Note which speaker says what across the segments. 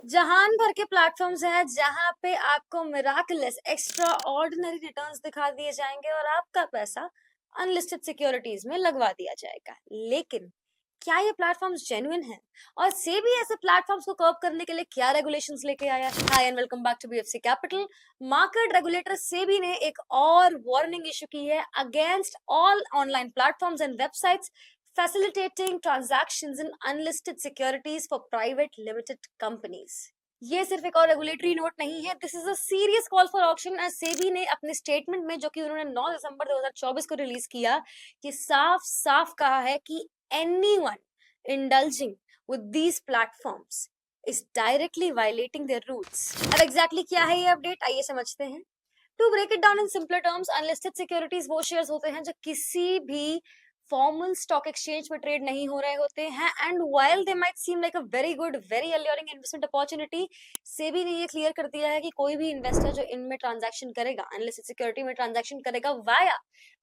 Speaker 1: जहान भर के प्लेटफॉर्म्स हैं जहां पे आपको मिराकुलस एक्स्ट्रा ऑर्डिनरी रिटर्न्स दिखा दिए जाएंगे और आपका पैसा अनलिस्टेड सिक्योरिटीज में लगवा दिया जाएगा। लेकिन क्या ये प्लेटफॉर्म्स जेन्युइन हैं? और सेबी ऐसे प्लेटफॉर्म्स को कर्व करने के लिए क्या रेगुलेशंस लेके आया है? Hi and welcome back to BFC capital. Market regulator SEBI ने एक और वार्निंग इशू की है against all online platforms and websites facilitating transactions in unlisted securities for private limited companies। ये सिर्फ एक और रेगुलेटरी नोट नहीं है, this is a serious call for action. As SEBI ने अपने स्टेटमेंट में जो कि उन्होंने 9 दिसंबर 2024 को रिलीज किया, ये साफ साफ कहा है कि anyone indulging with these platforms is directly violating their rules. अब एग्जैक्टली क्या है ये अपडेट, आइए समझते हैं। To break it down in simpler terms, unlisted securities वो शेयर्स होते हैं जो किसी भी फॉर्मल स्टॉक एक्सचेंज में ट्रेड नहीं हो रहे होते हैं। And while they might seem like a very good very alluring investment opportunity, SEBI ने ये क्लियर कर दिया है कि कोई भी इन्वेस्टर जो इनमें ट्रांजैक्शन करेगा, अनलिस्टेड सिक्योरिटी में ट्रांजैक्शन करेगा via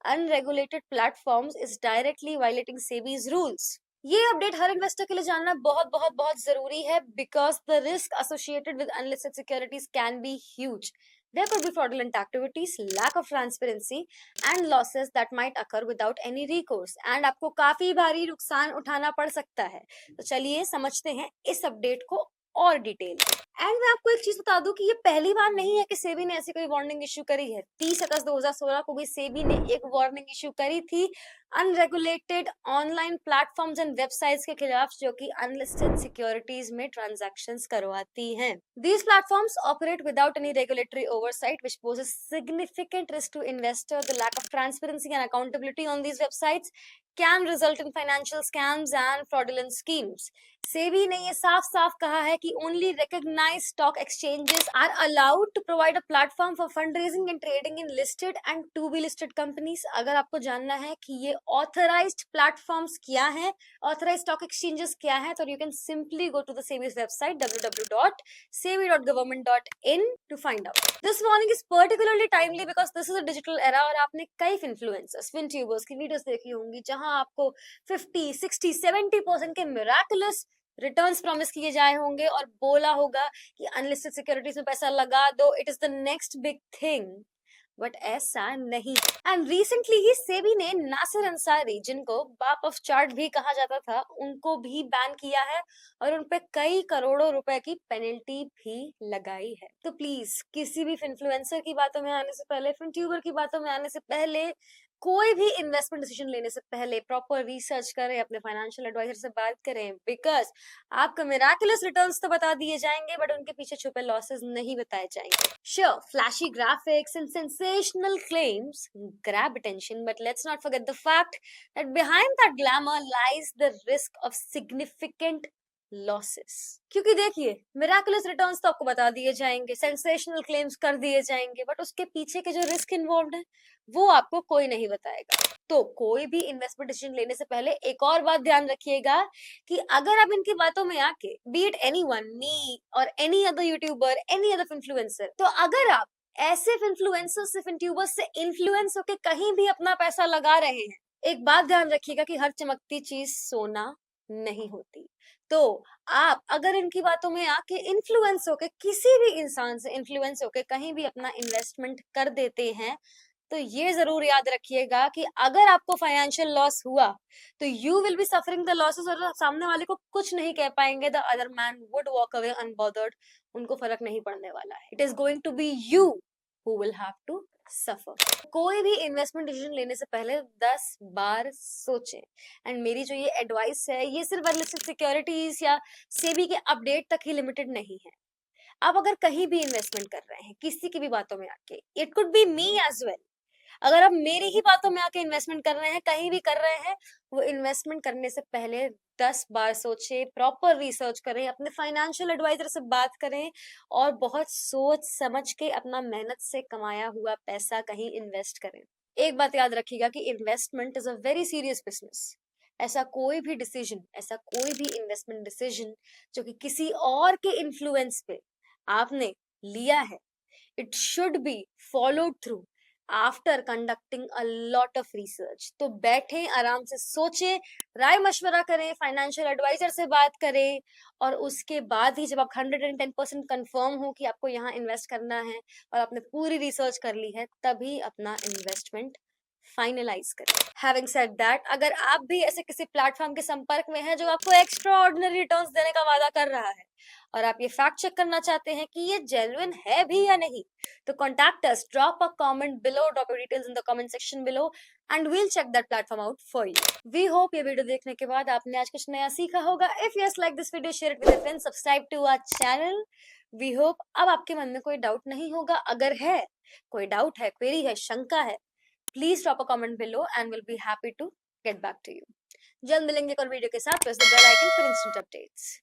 Speaker 1: unregulated platforms is directly violating SEBI's rules. ये अपडेट हर इन्वेस्टर के लिए जानना बहुत बहुत बहुत जरूरी है because the risk associated with unlisted securities can be huge. There could be fraudulent activities, lack of transparency, and losses that might occur without any recourse. And आपको काफी भारी नुकसान उठाना पड़ सकता है। तो चलिए समझते हैं इस अपडेट को और डिटेल। एंड मैं आपको एक चीज बता दूं कि ये पहली बार नहीं है कि सेबी ने ऐसी कोई वार्निंग इश्यू करी है। 30 अगस्त 2016 को भी सेबी ने एक वार्निंग इश्यू करी थी unregulated online platforms and websites के खिलाफ जो कि अनलिस्टेड सिक्योरिटीज में ट्रांजैक्शंस करवाती हैं। These platforms operate without any regulatory oversight, which poses significant risk to investors. The lack of transparency and accountability on these websites can result in financial scams and fraudulent schemes. SEBI ने ये साफ साफ कहा है कि only recognized stock exchanges are allowed to provide a platform for fundraising and trading in listed and to be listed companies। अगर आपको जानना है कि ये authorized platforms क्या हैं, authorized stock exchanges क्या हैं, तो you can simply go to the SEBI's website www.sebi.government.in to find out. This warning is particularly timely because this is a digital era और आपने कई influencers, FinTubers की वीडियोस देखी होंगी जहां आपको 50, 60, 70% के miraculous रिटर्न्स प्रॉमिस किए जाए होंगे और बोला होगा कि अनलिस्टेड सिक्योरिटीज में पैसा लगा दो, it is the next big thing. But ऐसा नहीं। एंड रिसेंटली ही सेबी ने नासिर अंसारी, जिनको बाप ऑफ चार्ट भी कहा जाता था, उनको भी बैन किया है और उनपे कई करोड़ों रुपए की पेनल्टी भी लगाई है। तो प्लीज किसी भी इन्फ्लुएंसर की बातों में आने से पहले, ट्यूबर की बातों में आने से पहले, कोई भी इन्वेस्टमेंट डिसीजन लेने से पहले प्रॉपर रिसर्च करें, अपने फाइनेंशियल एडवाइजर से बात करें बिकॉज आपको मिराकुलस रिटर्न्स तो बता दिए जाएंगे बट उनके पीछे छुपे लॉसेस नहीं बताए जाएंगे। Sure, flashy graphics and sensational claims grab attention, but let's not forget the fact that behind that glamour lies the risk of significant losses। क्योंकि देखिए, मिराकुलस रिटर्न्स तो आपको बता दिए जाएंगे, सेंसेशनल क्लेम्स कर दिए जाएंगे, बट उसके पीछे के जो रिस्क इन्वॉल्व है वो आपको कोई नहीं बताएगा। तो कोई भी इन्वेस्टमेंट डिसीजन लेने से पहले एक और बात ध्यान रखिएगा कि अगर आप इनकी बातों में आके, बी इट एनीवन, मी और any other YouTuber, any other influencer, तो अगर आप ऐसे इन्फ्लुएंसर से, यूट्यूबर्स से इन्फ्लुएंस होकर कहीं भी अपना पैसा लगा रहे हैं, एक बात ध्यान रखिएगा कि हर चमकती चीज सोना नहीं होती। तो आप अगर इनकी बातों में आके इन्फ्लुएंस होके, किसी भी इंसान से इन्फ्लुएंस होके कहीं भी अपना इन्वेस्टमेंट कर देते हैं, तो ये जरूर याद रखिएगा कि अगर आपको फाइनेंशियल लॉस हुआ तो you will be suffering the losses और सामने वाले को कुछ नहीं कह पाएंगे। The other man would walk away unbothered, उनको फर्क नहीं पड़ने वाला है। It is going to be you who will have to suffer. कोई भी इन्वेस्टमेंट डिसीजन लेने से पहले 10 बार सोचें। एंड मेरी जो ये एडवाइस है ये सिर्फ अनलिस्टेड सिक्योरिटीज या सेबी के अपडेट तक ही लिमिटेड नहीं है। आप अगर कहीं भी इन्वेस्टमेंट कर रहे हैं, किसी की भी बातों में आके, it could be me as well, अगर आप मेरी ही बातों में आके इन्वेस्टमेंट कर रहे हैं, कहीं भी कर रहे हैं, वो इन्वेस्टमेंट करने से पहले 10 बार सोचे, प्रॉपर रिसर्च करें, अपने फाइनेंशियल एडवाइजर से बात करें और बहुत सोच समझ के अपना मेहनत से कमाया हुआ पैसा कहीं इन्वेस्ट करें। एक बात याद रखिएगा कि investment is a very serious business. ऐसा कोई भी डिसीजन, ऐसा कोई भी इन्वेस्टमेंट डिसीजन जो कि किसी और के इन्फ्लुएंस पे आपने लिया है, it should be followed through after conducting a lot of research. तो बैठे, आराम से सोचे, राय मशवरा करें, फाइनेंशियल एडवाइजर से बात करें, और उसके बाद ही जब आप 110% कंफर्म हो कि आपको यहाँ इन्वेस्ट करना है और आपने पूरी रिसर्च कर ली है, तभी अपना इन्वेस्टमेंट फाइनलाइज करें। हैविंग सेड दैट, अगर आप भी ऐसे किसी प्लेटफॉर्म के संपर्क में हैं जो आपको एक्स्ट्रा ऑर्डिनरी रिटर्न्स देने का वादा कर रहा है, और आप ये फैक्ट चेक करना चाहते हैं कि ये जेन्युइन है भी या नहीं, तो contact us, drop a comment below, drop your details in the comment section below, and we'll check that platform out for you. We hope ये वीडियो देखने के बाद आपने आज कुछ नया सीखा होगा। If yes, like this video, share it with your friends, subscribe to our channel. We hope अब आपके मन में कोई डाउट नहीं होगा। अगर है कोई डाउट है, क्वेरी है, शंका है, please drop a comment below and will be happy to get back to you. जल्द मिलेंगे एक और वीडियो के साथ। Press the bell icon for instant updates.